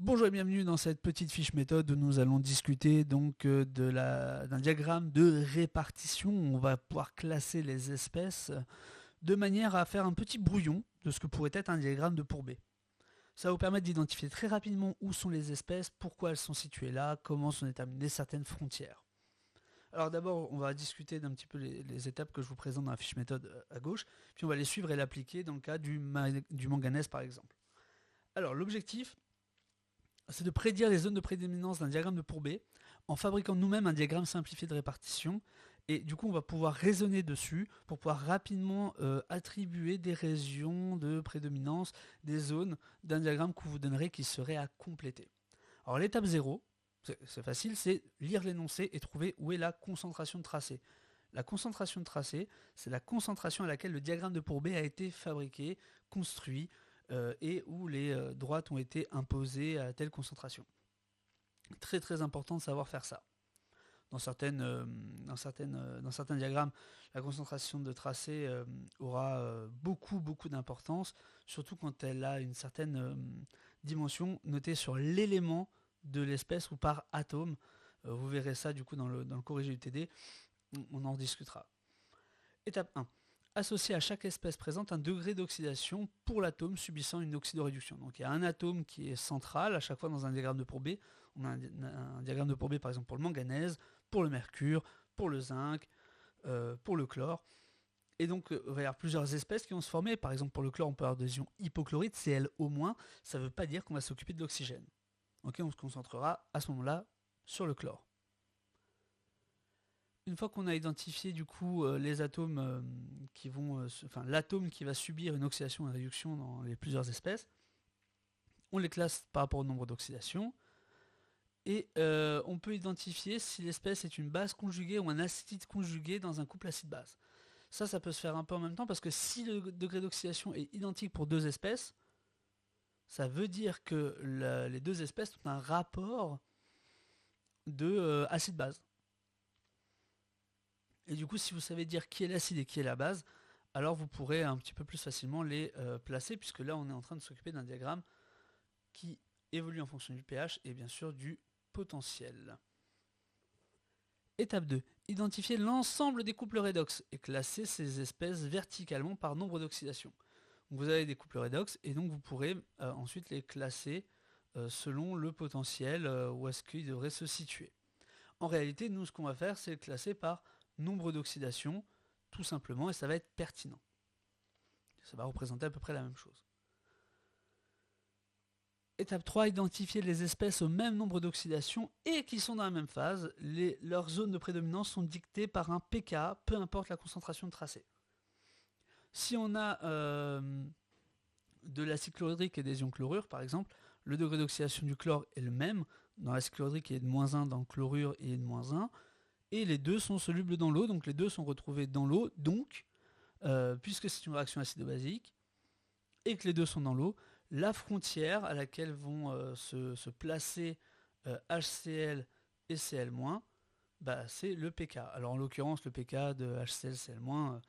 Bonjour et bienvenue dans cette petite fiche méthode où nous allons discuter donc d'un diagramme de répartition où on va pouvoir classer les espèces de manière à faire un petit brouillon de ce que pourrait être un diagramme de Pourbet. Ça va vous permettre d'identifier très rapidement où sont les espèces, pourquoi elles sont situées là, comment sont déterminées certaines frontières. Alors d'abord, on va discuter d'un petit peu les étapes que je vous présente dans la fiche méthode à gauche, puis on va les suivre et l'appliquer dans le cas du manganèse par exemple. Alors l'objectif, c'est de prédire les zones de prédominance d'un diagramme de Pourbet en fabriquant nous-mêmes un diagramme simplifié de répartition. Et du coup, on va pouvoir raisonner dessus pour pouvoir rapidement attribuer des régions de prédominance, des zones d'un diagramme que vous donnerez qui serait à compléter. Alors l'étape 0, c'est facile, c'est lire l'énoncé et trouver où est la concentration de tracé. La concentration de tracé, c'est la concentration à laquelle le diagramme de Pourbet a été fabriqué, construit, et où les droites ont été imposées à telle concentration. Très très important de savoir faire ça. Dans certains diagrammes, la concentration de tracé aura beaucoup d'importance, surtout quand elle a une certaine dimension notée sur l'élément de l'espèce ou par atome. Vous verrez ça du coup dans le corrigé UTD, on en discutera. Étape 1. Associer à chaque espèce présente un degré d'oxydation pour l'atome subissant une oxydoréduction. Donc il y a un atome qui est central à chaque fois dans un diagramme de Pourbet. On a un diagramme de Pourbet par exemple pour le manganèse, pour le mercure, pour le zinc, pour le chlore. Et donc il va y avoir plusieurs espèces qui vont se former. Par exemple pour le chlore on peut avoir des ions hypochlorites, Cl au moins. Ça ne veut pas dire qu'on va s'occuper de l'oxygène. Okay, on se concentrera à ce moment-là sur le chlore. Une fois qu'on a identifié du coup les atomes qui vont, enfin l'atome qui va subir une oxydation et une réduction dans les plusieurs espèces, on les classe par rapport au nombre d'oxydations et on peut identifier si l'espèce est une base conjuguée ou un acide conjugué dans un couple acide-base. Ça peut se faire un peu en même temps parce que si le degré d'oxydation est identique pour deux espèces, ça veut dire que les deux espèces ont un rapport de acide-base. Et du coup, si vous savez dire qui est l'acide et qui est la base, alors vous pourrez un petit peu plus facilement les placer, puisque là, on est en train de s'occuper d'un diagramme qui évolue en fonction du pH et bien sûr du potentiel. Étape 2. Identifier l'ensemble des couples redox et classer ces espèces verticalement par nombre d'oxydation. Vous avez des couples redox et donc vous pourrez ensuite les classer selon le potentiel où est-ce qu'ils devraient se situer. En réalité, nous, ce qu'on va faire, c'est le classer par nombre d'oxydation, tout simplement, et ça va être pertinent. Ça va représenter à peu près la même chose. Étape 3, identifier les espèces au même nombre d'oxydation et qui sont dans la même phase. Leurs zones de prédominance sont dictées par un pK, peu importe la concentration de tracé. Si on a de l'acide chlorhydrique et des ions chlorure, par exemple, le degré d'oxydation du chlore est le même. Dans l'acide chlorhydrique, il est de -1, dans le chlorure, il est de -1. Et les deux sont solubles dans l'eau, donc les deux sont retrouvés dans l'eau. Donc, puisque c'est une réaction acido-basique, et que les deux sont dans l'eau, la frontière à laquelle vont se placer HCl et Cl-, bah, c'est le pK. Alors en l'occurrence, le pK de HCl, Cl-,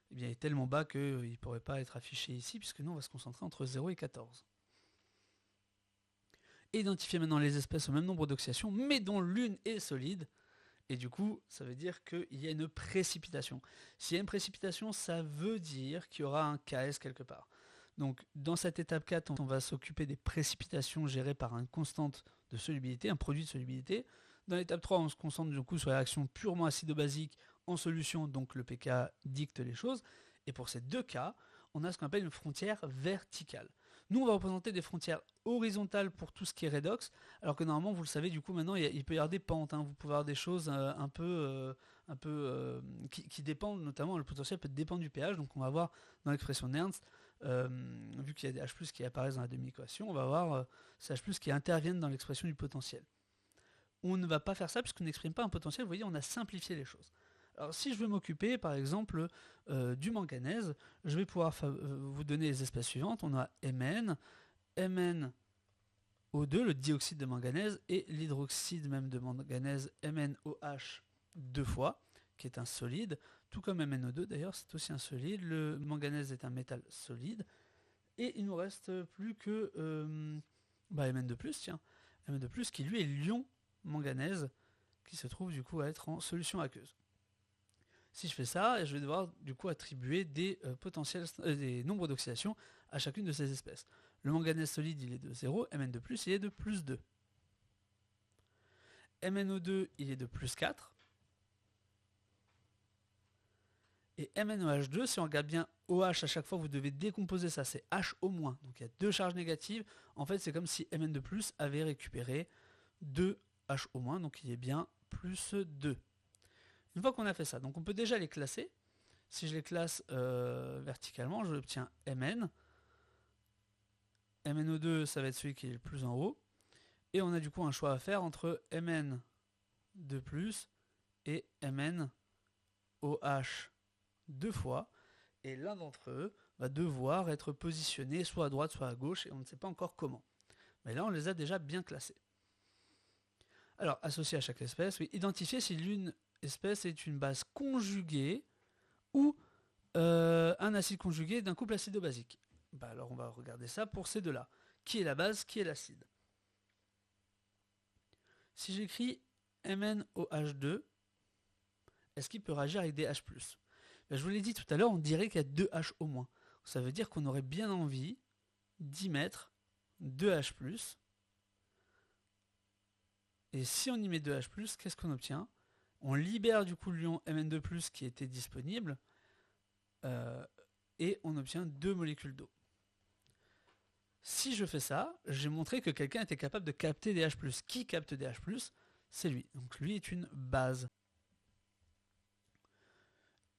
eh bien, est tellement bas qu'il ne pourrait pas être affiché ici, puisque nous, on va se concentrer entre 0 et 14. Et identifier maintenant les espèces au même nombre d'oxydations, mais dont l'une est solide. Et du coup, ça veut dire qu'il y a une précipitation. S'il y a une précipitation, ça veut dire qu'il y aura un KS quelque part. Donc, dans cette étape 4, on va s'occuper des précipitations gérées par une constante de solubilité, un produit de solubilité. Dans l'étape 3, on se concentre du coup sur les réactions purement acido-basiques en solution, donc le pK dicte les choses. Et pour ces deux cas, on a ce qu'on appelle une frontière verticale. Nous, on va représenter des frontières horizontales pour tout ce qui est redox, alors que normalement, vous le savez, du coup, maintenant, il peut y avoir des pentes. Vous pouvez avoir des choses qui dépendent, notamment, le potentiel peut dépendre du pH. Donc, on va voir dans l'expression Nernst, vu qu'il y a des H+, qui apparaissent dans la demi-équation, on va voir ces H+, qui interviennent dans l'expression du potentiel. On ne va pas faire ça puisqu'on n'exprime pas un potentiel. Vous voyez, on a simplifié les choses. Alors si je veux m'occuper par exemple du manganèse, je vais pouvoir vous donner les espèces suivantes. On a Mn, MnO2, le dioxyde de manganèse, et l'hydroxyde même de manganèse, MnOH, deux fois, qui est un solide, tout comme MnO2 d'ailleurs, c'est aussi un solide. Le manganèse est un métal solide. Et il ne nous reste plus que Bah Mn2+, tiens. Mn2+, qui lui est l'ion manganèse, qui se trouve du coup à être en solution aqueuse. Si je fais ça, je vais devoir du coup attribuer des des nombres d'oxydation à chacune de ces espèces. Le manganèse solide, il est de 0, Mn2+, il est de plus 2. MnO2, il est de plus 4. Et MnOH2, si on regarde bien OH, à chaque fois, vous devez décomposer ça, c'est H au moins. Donc il y a deux charges négatives. En fait, c'est comme si Mn2+, avait récupéré 2 H au moins, donc il est bien plus 2. Une fois qu'on a fait ça, donc on peut déjà les classer. Si je les classe verticalement, j'obtiens Mn. MnO2, ça va être celui qui est le plus en haut. Et on a du coup un choix à faire entre Mn2+, et MnOH deux fois. Et l'un d'entre eux va devoir être positionné soit à droite, soit à gauche, et on ne sait pas encore comment. Mais là, on les a déjà bien classés. Alors, associé à chaque espèce, oui, identifier si l'une espèce est une base conjuguée ou un acide conjugué d'un couple acido-basique. Bah alors on va regarder ça pour ces deux-là. Qui est la base, qui est l'acide? Si j'écris MnOH2, est-ce qu'il peut réagir avec des H+? Ben, je vous l'ai dit tout à l'heure, on dirait qu'il y a 2 H au moins. Ça veut dire qu'on aurait bien envie d'y mettre 2 H+. Et si on y met 2 H+, qu'est-ce qu'on obtient? On libère du coup l'ion Mn2+, qui était disponible, et on obtient 2 molécules d'eau. Si je fais ça, j'ai montré que quelqu'un était capable de capter des H+. Qui capte des H+? C'est lui. Donc lui est une base.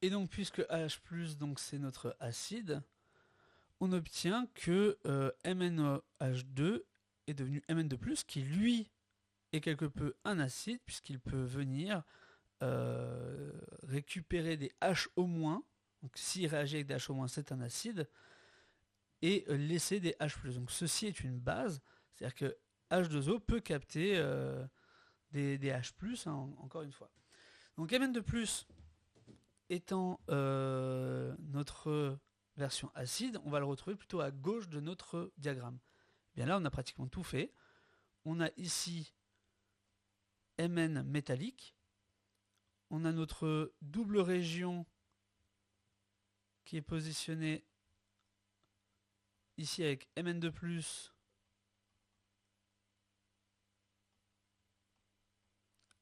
Et donc puisque H+, donc c'est notre acide, on obtient que MnOH2 est devenu Mn2+, qui lui est quelque peu un acide, puisqu'il peut venir récupérer des H au moins. Donc s'il réagit avec des H au moins, c'est un acide, et laisser des H+. Donc ceci est une base, c'est-à-dire que H2O peut capter des H+, hein, encore une fois. Donc Mn2+, étant notre version acide, on va le retrouver plutôt à gauche de notre diagramme. Bien là, on a pratiquement tout fait. On a ici Mn métallique. On a notre double région qui est positionnée ici avec Mn2+,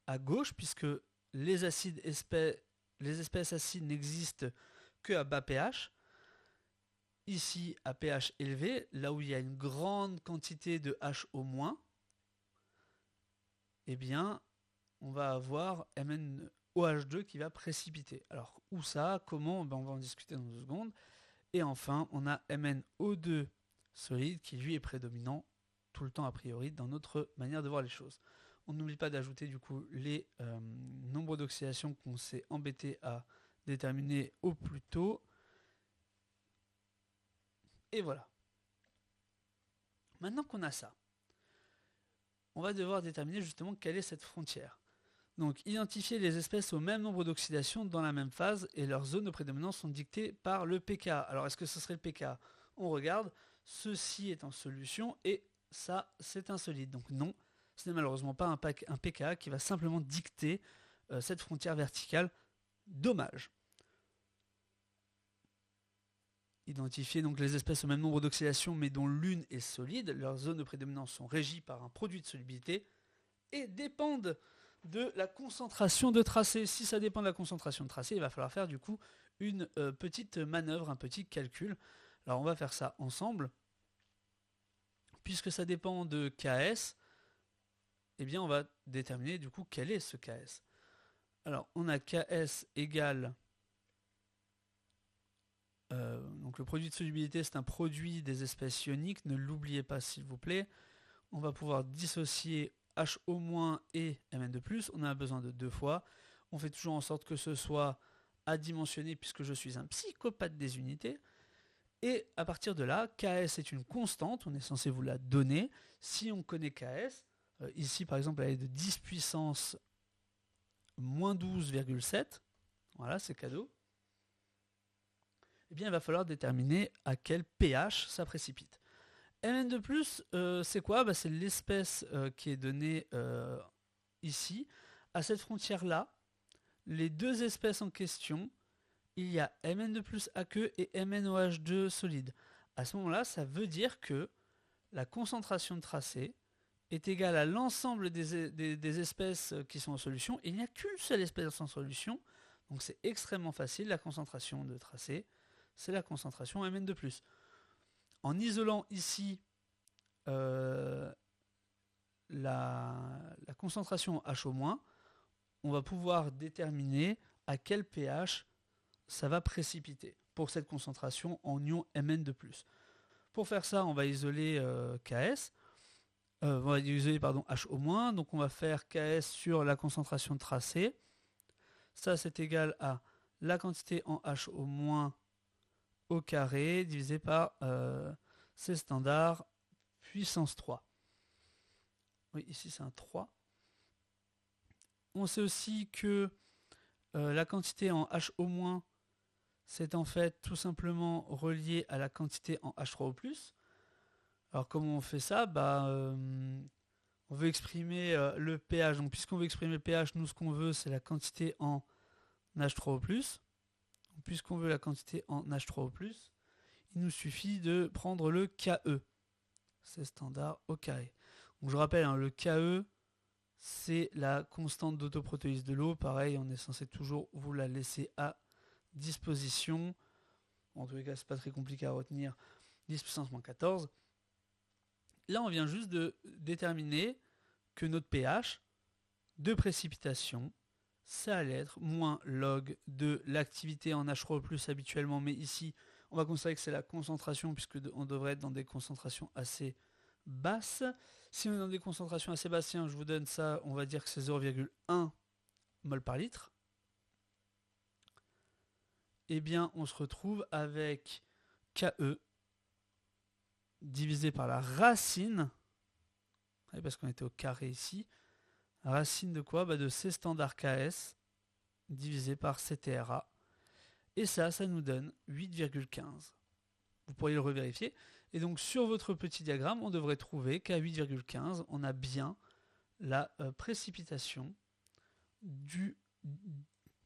à gauche, puisque les espèces acides n'existent que à bas pH. Ici, à pH élevé, là où il y a une grande quantité de H au moins, eh bien, on va avoir MnOH2 qui va précipiter. Alors, où ça? Comment? Ben, on va en discuter dans 2 secondes. Et enfin, on a MnO2 solide qui, lui, est prédominant tout le temps a priori dans notre manière de voir les choses. On n'oublie pas d'ajouter du coup les nombres d'oxydation qu'on s'est embêté à déterminer au plus tôt. Et voilà. Maintenant qu'on a ça, on va devoir déterminer justement quelle est cette frontière. Donc identifier les espèces au même nombre d'oxydation dans la même phase et leurs zones de prédominance sont dictées par le pK. Alors est-ce que ce serait le pK? On regarde, ceci est en solution et ça c'est un solide. Donc non, ce n'est malheureusement pas un pK qui va simplement dicter cette frontière verticale. Dommage. Identifier donc les espèces au même nombre d'oxydation mais dont l'une est solide, leurs zones de prédominance sont régies par un produit de solubilité et dépendent de la concentration de tracé. Si ça dépend de la concentration de tracé, il va falloir faire du coup une petite manœuvre, un petit calcul. Alors on va faire ça ensemble. Puisque ça dépend de KS, eh bien on va déterminer du coup quel est ce KS. Alors on a KS égale donc le produit de solubilité, c'est un produit des espèces ioniques, ne l'oubliez pas s'il vous plaît. On va pouvoir dissocier HO- et Mn2+, on a besoin de 2 fois. On fait toujours en sorte que ce soit adimensionné puisque je suis un psychopathe des unités. Et à partir de là, KS est une constante, on est censé vous la donner. Si on connaît KS, ici par exemple elle est de 10 puissance moins 12,7, voilà c'est cadeau. Eh bien il va falloir déterminer à quel pH ça précipite. Mn2+, c'est quoi? Bah, c'est l'espèce qui est donnée ici. À cette frontière-là, les deux espèces en question, il y a Mn2+ aqueux et MnOH2 solide. À ce moment-là, ça veut dire que la concentration de tracé est égale à l'ensemble des espèces qui sont en solution. Il n'y a qu'une seule espèce en solution, donc c'est extrêmement facile. La concentration de tracé, c'est la concentration Mn2+. En isolant ici la concentration H-, on va pouvoir déterminer à quel pH ça va précipiter pour cette concentration en ion Mn2+. Pour faire ça, on va isoler KS, on va isoler H-, donc on va faire KS sur la concentration de tracé. Ça, c'est égal à la quantité en H- au carré divisé par C standard puissance 3. Oui, ici c'est un 3. On sait aussi que la quantité en H-, c'est en fait tout simplement relié à la quantité en H3O+. Alors comment on fait ça? On veut exprimer le pH. Donc puisqu'on veut exprimer le pH, nous ce qu'on veut c'est la quantité en H3O+. Puisqu'on veut la quantité en H3O+, il nous suffit de prendre le KE. C'est standard au carré. Donc je rappelle, le KE, c'est la constante d'autoprotélyse de l'eau. Pareil, on est censé toujours vous la laisser à disposition. En tous les cas, c'est pas très compliqué à retenir. 10 puissance moins 14. Là, on vient juste de déterminer que notre pH de précipitation, ça allait être moins log de l'activité en H3O+ habituellement, mais ici, on va considérer que c'est la concentration, puisque on devrait être dans des concentrations assez basses. Si on est dans des concentrations assez basses, je vous donne ça, on va dire que c'est 0,1 mol par litre. Eh bien, on se retrouve avec KE divisé par la racine, parce qu'on était au carré ici, racine de quoi? De C standard KS divisé par CTRA. Et ça nous donne 8,15. Vous pourriez le revérifier. Et donc sur votre petit diagramme, on devrait trouver qu'à 8,15, on a bien la précipitation du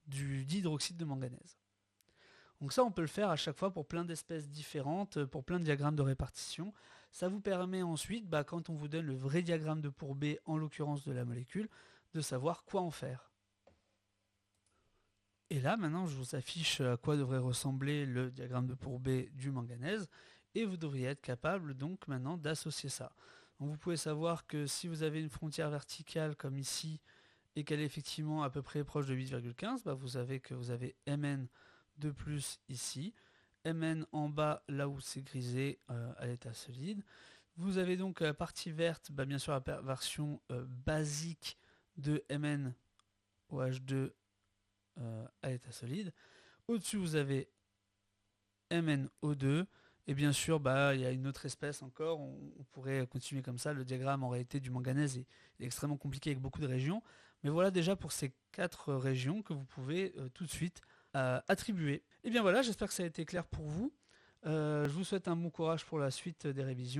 dihydroxyde de manganèse. Donc ça, on peut le faire à chaque fois pour plein d'espèces différentes, pour plein de diagrammes de répartition. Ça vous permet ensuite, quand on vous donne le vrai diagramme de Pourbet, en l'occurrence de la molécule, de savoir quoi en faire. Et là, maintenant, je vous affiche à quoi devrait ressembler le diagramme de Pourbet du manganèse, et vous devriez être capable, donc, maintenant, d'associer ça. Donc, vous pouvez savoir que si vous avez une frontière verticale, comme ici, et qu'elle est effectivement à peu près proche de 8,15, vous savez que vous avez Mn de plus ici, Mn en bas, là où c'est grisé, à l'état solide. Vous avez donc la partie verte, bien sûr la version basique de MnOH2 à l'état solide. Au-dessus, vous avez MnO2. Et bien sûr, il y a une autre espèce encore. On pourrait continuer comme ça. Le diagramme, en réalité, du manganèse est extrêmement compliqué avec beaucoup de régions. Mais voilà déjà pour ces 4 régions que vous pouvez tout de suite attribuer. Et bien voilà, j'espère que ça a été clair pour vous. Je vous souhaite un bon courage pour la suite des révisions.